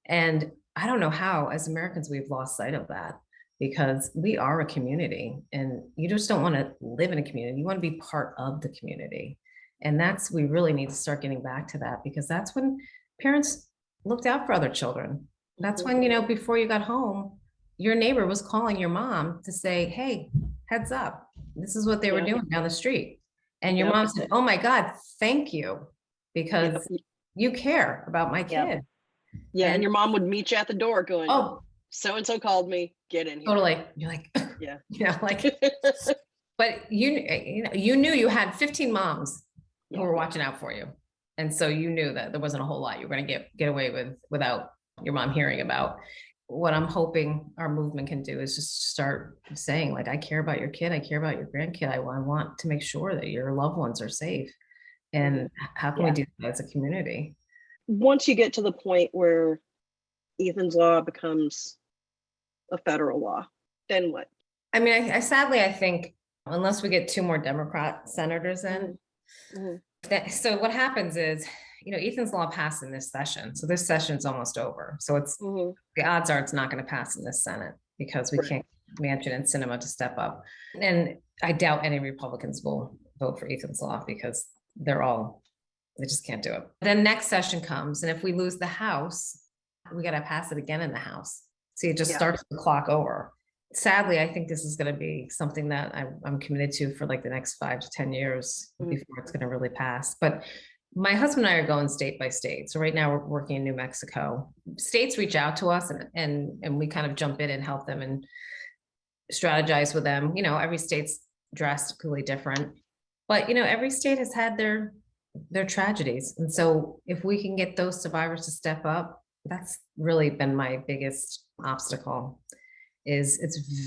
And I don't know how, as Americans, we've lost sight of that, because we are a community, and you just don't want to live in a community. You want to be part of the community. And we really need to start getting back to that, because that's when parents looked out for other children. That's when, you know, before you got home, your neighbor was calling your mom to say, hey, heads up, this is what they were doing down the street. And your mom said, oh my God, thank you, because you care about my kid. Yeah, and your mom would meet you at the door going, oh, so-and-so called me, get in here. Totally. You're like, yeah. You know, like, but you knew you had 15 moms who were watching out for you. And so you knew that there wasn't a whole lot you were going to get away with without your mom hearing about. What I'm hoping our movement can do is just start saying, like, I care about your kid. I care about your grandkid. I want to make sure that your loved ones are safe. And how can we do that as a community? Once you get to the point where Ethan's law becomes a federal law, then what? I mean, I sadly, I think unless we get 2 more Democrat senators in, so what happens is, you know, Ethan's law passed in this session. So this session's almost over. So it's the odds are it's not going to pass in this Senate, because we can't get Manchin and Sinema to step up. And I doubt any Republicans will vote for Ethan's law, because they just can't do it. Then next session comes, and if we lose the House, we got to pass it again in the House. See, it just starts the clock over. Sadly, I think this is going to be something that I'm committed to for like the next 5 to 10 years before it's going to really pass. But my husband and I are going state by state. So right now we're working in New Mexico. States reach out to us, and we kind of jump in and help them and strategize with them. You know, every state's drastically different, but you know, every state has had their tragedies. And so if we can get those survivors to step up, that's really been my biggest obstacle. It's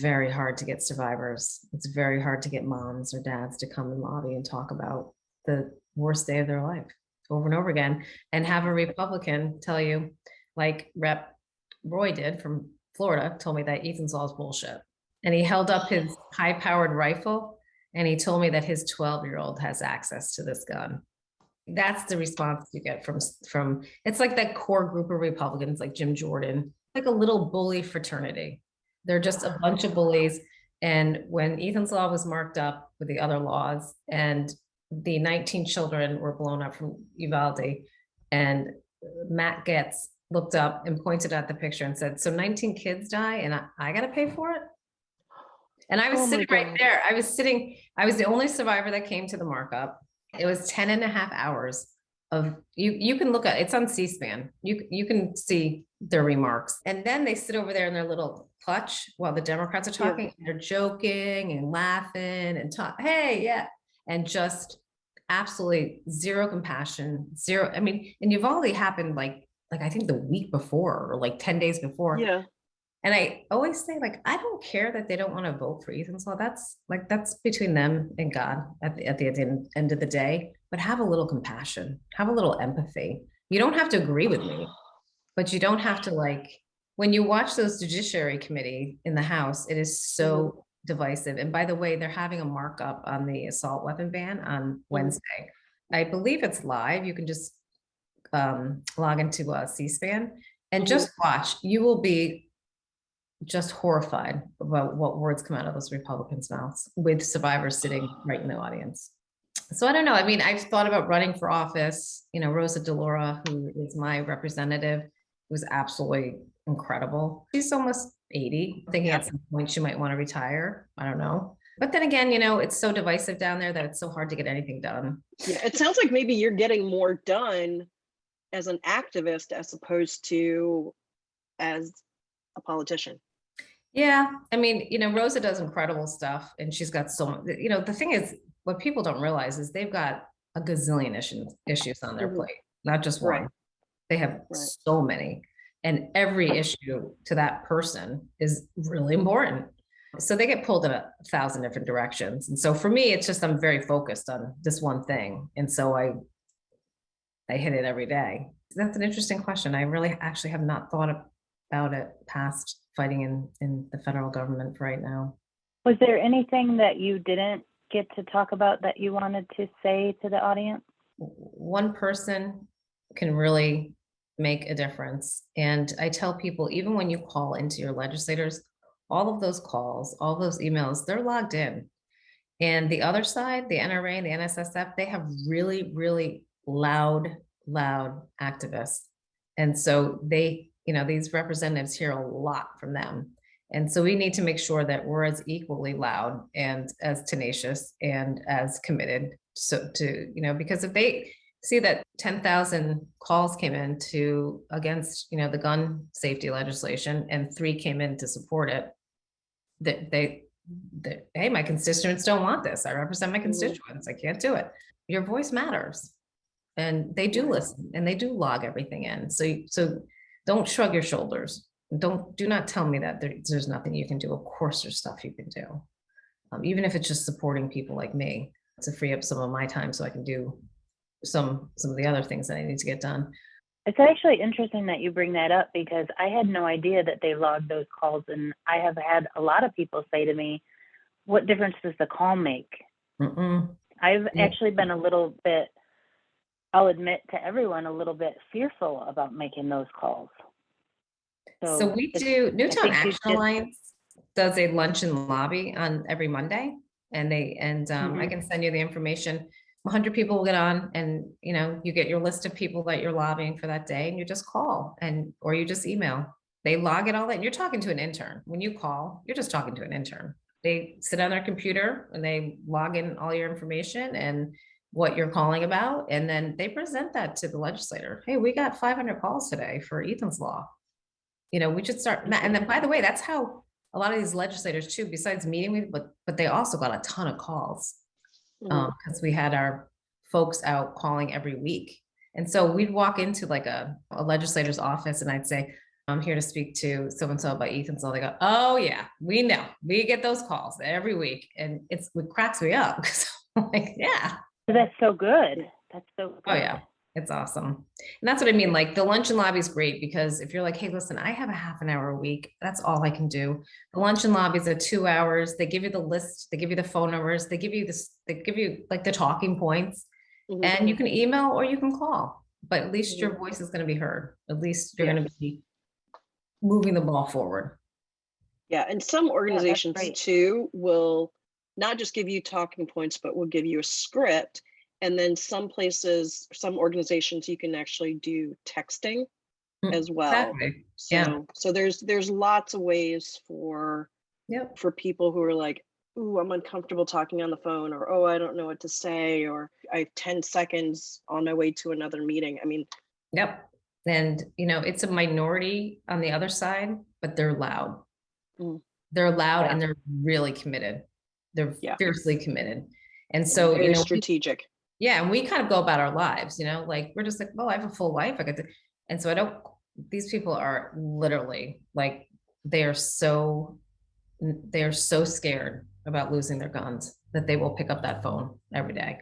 very hard to get survivors. It's very hard to get moms or dads to come and lobby and talk about the worst day of their life over and over again, and have a Republican tell you, like Rep. Roy did from Florida, told me that Ethan's law is bullshit. And he held up his high-powered rifle, and he told me that his 12-year-old has access to this gun. That's the response you get from it's like that core group of Republicans, like Jim Jordan, like a little bully fraternity. They're just a bunch of bullies. And when Ethan's law was marked up with the other laws, and the 19 children were blown up from Uvalde, and Matt Getz looked up and pointed at the picture and said, so 19 kids die and I got to pay for it? And I was sitting right there. I was the only survivor that came to the markup. It was 10 and a half hours of, you can look at, it's on C-SPAN. You can see their remarks. And then they sit over there in their little clutch while the Democrats are talking. They're joking and laughing and and just absolutely zero compassion, zero. I mean, and Uvalde happened like I think the week before, or like 10 days before. Yeah. And I always say, like, I don't care that they don't want to vote for Ethan's law. That's between them and God at the end of the day. But have a little compassion, have a little empathy. You don't have to agree with me, but you don't have to, like, when you watch those Judiciary Committee in the House, it is so divisive. And by the way, they're having a markup on the assault weapon ban on Wednesday. I believe it's live. You can just log into C-SPAN and just watch. You will be just horrified about what words come out of those Republicans' mouths with survivors sitting right in the audience. So I don't know. I mean, I've thought about running for office. You know, Rosa DeLauro, who is my representative, was absolutely incredible. She's almost 80, thinking at some point she might want to retire. I don't know. But then again, you know, it's so divisive down there that it's so hard to get anything done. Yeah, it sounds like maybe you're getting more done as an activist as opposed to as a politician. Yeah. I mean, you know, Rosa does incredible stuff, and she's got so much, you know, the thing is, what people don't realize is they've got a gazillion issues on their plate, not just one. Right. They have so many, and every issue to that person is really important. So they get pulled in 1,000 different directions. And so for me, it's just, I'm very focused on this one thing. And so I hit it every day. That's an interesting question. I really actually have not thought about it past fighting in the federal government right now. Was there anything that you didn't get to talk about that you wanted to say to the audience? One person can really make a difference. And I tell people, even when you call into your legislators, all of those calls, all those emails, they're logged in. And the other side, the NRA and the NSSF, they have really, really loud activists. And so they, these representatives hear a lot from them. And so we need to make sure that we're as equally loud and as tenacious and as committed. So because if they see that 10,000 calls came in against, the gun safety legislation and 3 came in to support it, that hey, my constituents don't want this. I represent my constituents. I can't do it. Your voice matters. And they do listen and they do log everything in. So don't shrug your shoulders. Do not tell me that there's nothing you can do. Of course there's stuff you can do. Even if it's just supporting people like me to free up some of my time so I can do some of the other things that I need to get done. It's actually interesting that you bring that up, because I had no idea that they logged those calls. And I have had a lot of people say to me, what difference does the call make? I've actually been a little bit, I'll admit to everyone, a little bit fearful about making those calls. So we do, Newtown Action Alliance does a lunch and lobby on every Monday, and I can send you the information. 100 people will get on, and you get your list of people that you're lobbying for that day, and you just call or you just email. They log it all in. You're talking to an intern. When you call, you're just talking to an intern. They sit on their computer and they log in all your information and what you're calling about, and then they present that to the legislator. Hey, we got 500 calls today for Ethan's Law. We should start. And then, by the way, that's how a lot of these legislators too, besides meeting with, but they also got a ton of calls because we had our folks out calling every week. And so we'd walk into like a legislator's office and I'd say, I'm here to speak to so-and-so about Ethan's Law. They go, oh yeah, we know. We get those calls every week. And it cracks me up. I'm like, yeah. That's so good. That's so good. Oh yeah. It's awesome. And that's what I mean. Like the lunch and lobby is great, because if you're like, hey, listen, I have a half an hour a week. That's all I can do. The lunch and lobbies are 2 hours. They give you the list. They give you the phone numbers. They give you like the talking points, and you can email or you can call, but at least your voice is going to be heard. At least you're going to be moving the ball forward. Yeah. And some organizations too will not just give you talking points, but will give you a script. And then some organizations, you can actually do texting as well. Exactly. So there's lots of ways for people who are like, ooh, I'm uncomfortable talking on the phone, or, oh, I don't know what to say, or I have 10 seconds on my way to another meeting. I mean. Yep. And, it's a minority on the other side, but they're loud. They're loud and they're really committed. They're fiercely committed. And so, very strategic. And we kind of go about our lives, like we're just like, well, I have a full life. And so these people are literally like, they are so scared about losing their guns that they will pick up that phone every day.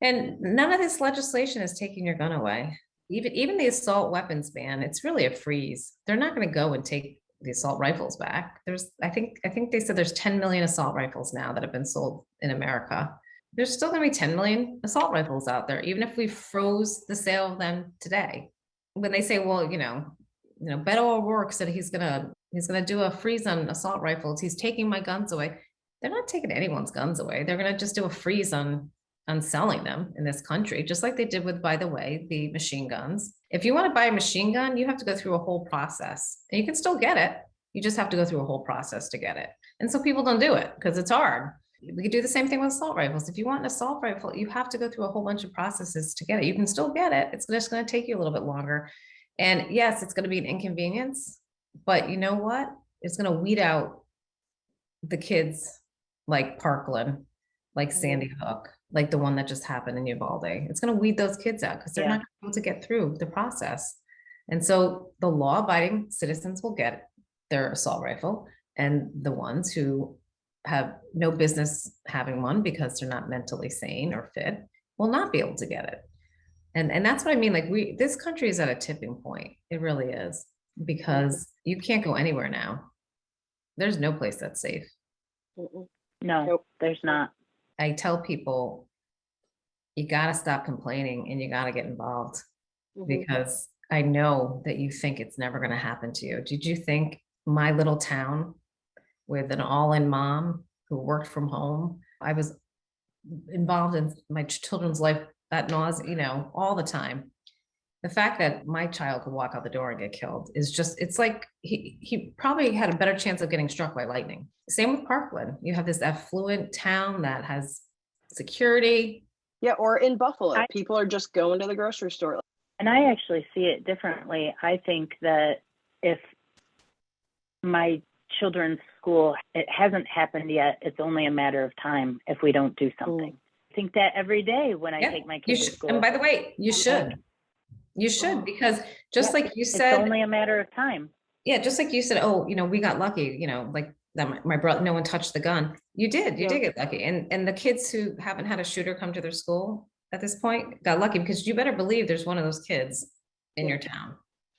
And none of this legislation is taking your gun away. Even the assault weapons ban, it's really a freeze. They're not going to go and take the assault rifles back. I think they said there's 10 million assault rifles now that have been sold in America. There's still going to be 10 million assault rifles out there, even if we froze the sale of them today. When they say, well, Beto O'Rourke said he's gonna do a freeze on assault rifles. He's taking my guns away. They're not taking anyone's guns away. They're gonna just do a freeze on selling them in this country, just like they did with, by the way, the machine guns. If you want to buy a machine gun, you have to go through a whole process, and you can still get it. You just have to go through a whole process to get it. And so people don't do it because it's hard. We could do the same thing with assault rifles. If you want an assault rifle, you have to go through a whole bunch of processes to get it. You can still get it. It's just going to take you a little bit longer. And yes, it's going to be an inconvenience, but you know what? It's going to weed out the kids like Parkland, like Sandy Hook, like the one that just happened in Uvalde. It's going to weed those kids out because they're not able to get through the process. And so the law-abiding citizens will get their assault rifle. And the ones who have no business having one because they're not mentally sane or fit will not be able to get it. And that's what I mean. Like this country is at a tipping point. It really is, because you can't go anywhere now. There's no place that's safe. Mm-mm. No, Nope. there's not. I tell people, you got to stop complaining and you got to get involved, because I know that you think it's never going to happen to you. Did you think my little town with an all-in mom who worked from home, I was involved in my children's life at nauseam, all the time. The fact that my child could walk out the door and get killed is just, it's like he probably had a better chance of getting struck by lightning. Same with Parkland. You have this affluent town that has security. Yeah, or in Buffalo, people are just going to the grocery store. And I actually see it differently. I think that if my children's school, it hasn't happened yet, it's only a matter of time if we don't do something. I think that every day when I take my kids to school. And by the way, you should. You should, because just like you said, it's only a matter of time. Yeah, just like you said, oh, we got lucky, like that my brother, no one touched the gun. You did get lucky. And the kids who haven't had a shooter come to their school at this point got lucky, because you better believe there's one of those kids in your town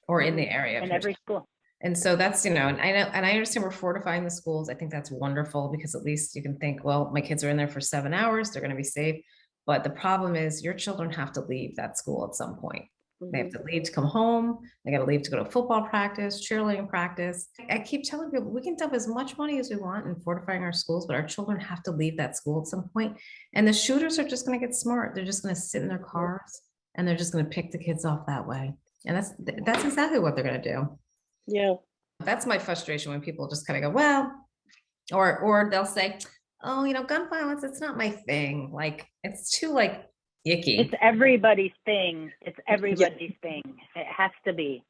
or in the area. In every school. And so that's, and I know, and I understand we're fortifying the schools. I think that's wonderful, because at least you can think, well, my kids are in there for 7 hours, they're going to be safe. But the problem is your children have to leave that school at some point. They have to leave to come home. They got to leave to go to football practice, cheerleading practice. I keep telling people, we can dump as much money as we want in fortifying our schools, but our children have to leave that school at some point. And the shooters are just going to get smart. They're just going to sit in their cars and they're just going to pick the kids off that way. And that's exactly what they're going to do. Yeah. That's my frustration, when people just kind of go, well, or they'll say, oh, gun violence, it's not my thing. Like, it's too icky. It's everybody's thing. It's everybody's thing. It has to be.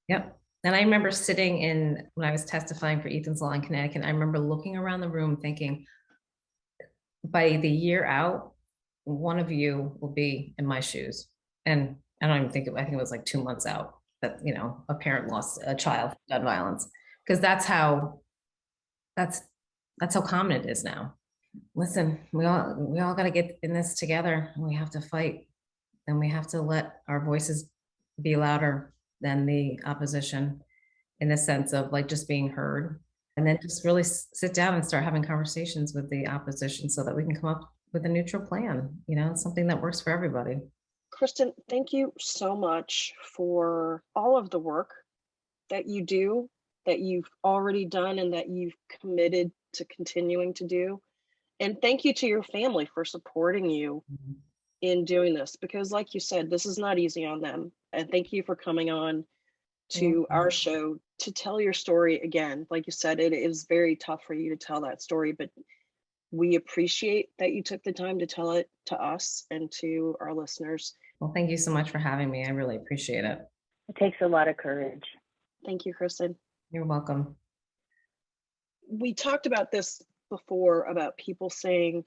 Yep. And I remember sitting when I was testifying for Ethan's Law in Connecticut, I remember looking around the room thinking, by the year out, one of you will be in my shoes. And I don't even think I think it was like 2 months out that, a parent lost a child to gun violence, because that's how common it is now. Listen, we all got to get in this together, and we have to fight, and we have to let our voices be louder than the opposition, in the sense of just being heard, and then just really sit down and start having conversations with the opposition so that we can come up with a neutral plan, something that works for everybody. Kristin, thank you so much for all of the work that you do, that you've already done, and that you've committed to continuing to do. And thank you to your family for supporting you in doing this, because like you said, this is not easy on them. And thank you for coming on to our show to tell your story again. Like you said, it is very tough for you to tell that story, but we appreciate that you took the time to tell it to us and to our listeners. Well, thank you so much for having me. I really appreciate it. It takes a lot of courage. Thank you, Kristin. You're welcome. We talked about this before, about people saying,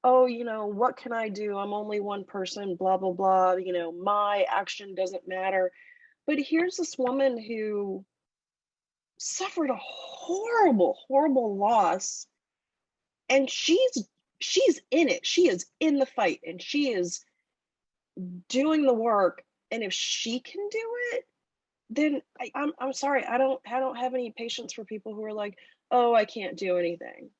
oh, what can I do? I'm only one person, blah, blah, blah. My action doesn't matter. But here's this woman who suffered a horrible, horrible loss. And she's in it. She is in the fight, and she is doing the work. And if she can do it, then I'm sorry, I don't have any patience for people who are like, oh, I can't do anything.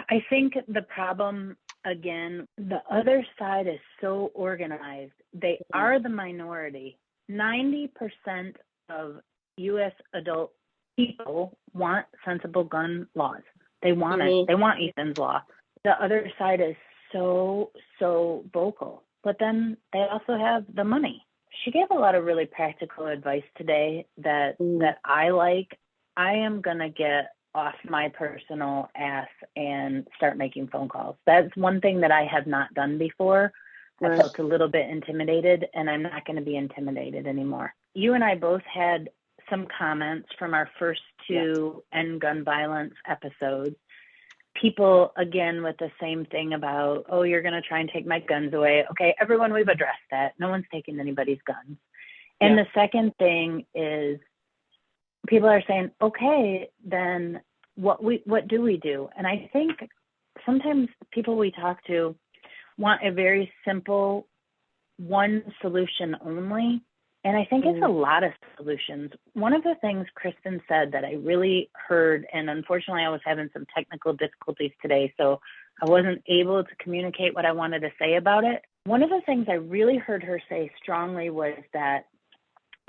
I think the problem, again, the other side is so organized. They are the minority. 90% of U.S. adult people want sensible gun laws. They want it. They want Ethan's Law. The other side is so vocal. But then they also have the money. She gave a lot of really practical advice today that I like. I am going to get off my personal ass and start making phone calls. That's one thing that I have not done before. I felt a little bit intimidated, and I'm not going to be intimidated anymore. You and I both had some comments from our first two End Gun Violence episodes. People, again, with the same thing about, oh, you're going to try and take my guns away. Okay, everyone, we've addressed that. No one's taking anybody's guns. And the second thing is, people are saying, okay, then what do we do? And I think sometimes people we talk to want a very simple one solution only. And I think it's a lot of solutions. One of the things Kristin said that I really heard, and unfortunately I was having some technical difficulties today, so I wasn't able to communicate what I wanted to say about it. One of the things I really heard her say strongly was that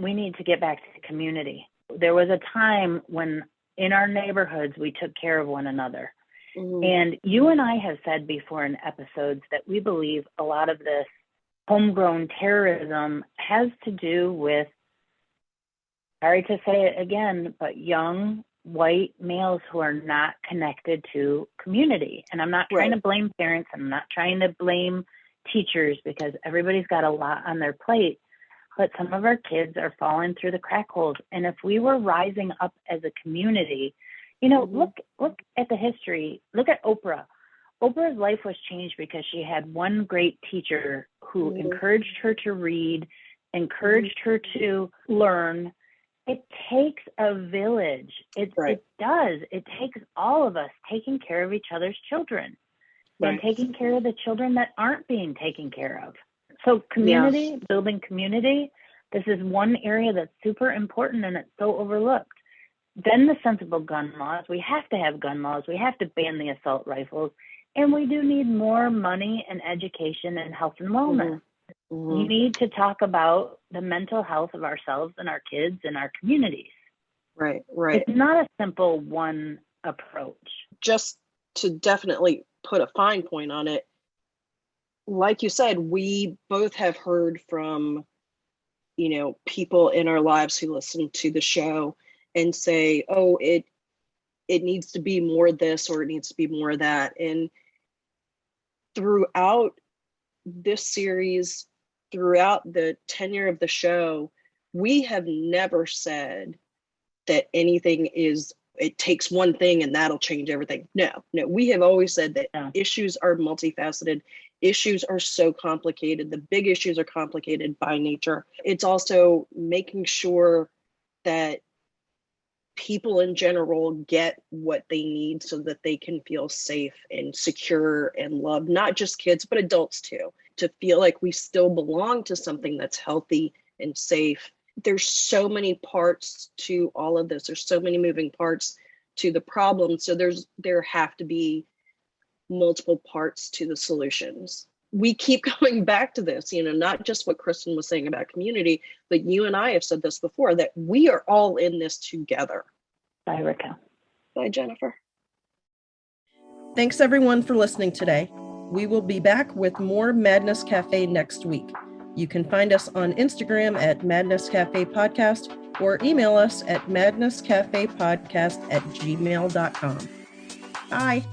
we need to get back to community. There was a time when in our neighborhoods, we took care of one another. And you and I have said before in episodes that we believe a lot of this homegrown terrorism has to do with, sorry to say it again, but young white males who are not connected to community. And I'm not trying to blame parents. I'm not trying to blame teachers, because everybody's got a lot on their plate. But some of our kids are falling through the crack holes. And if we were rising up as a community, you know, look at the history. Look at Oprah. Oprah's life was changed because she had one great teacher who encouraged her to read, encouraged her to learn. It takes a village. It does. It takes all of us taking care of each other's children and taking care of the children that aren't being taken care of. So community, building community, this is one area that's super important and it's so overlooked. Then the sensible gun laws. We have to have gun laws. We have to ban the assault rifles. And we do need more money and education and health and wellness. We need to talk about the mental health of ourselves and our kids and our communities. Right. It's not a simple one approach. Just to definitely put a fine point on it, like you said, we both have heard from, you know, people in our lives who listen to the show and say, oh, it needs to be more this or it needs to be more that. And throughout this series, throughout the tenure of the show, we have never said that anything is, it takes one thing and that'll change everything. No, we have always said that issues are multifaceted. Issues are so complicated. The big issues are complicated by nature. It's also making sure that people in general get what they need so that they can feel safe and secure and loved, not just kids, but adults too, to feel like we still belong to something that's healthy and safe. There's so many parts to all of this. There's so many moving parts to the problem. So there have to be multiple parts to the solutions. We keep going back to this, you know, not just what Kristin was saying about community, but you and I have said this before, that we are all in this together. Bye, Raquel. Bye, Jennifer. Thanks everyone for listening today. We will be back with more Madness Cafe next week. You can find us on Instagram at Madness Cafe Podcast or email us at madnesscafepodcast@gmail.com. Bye.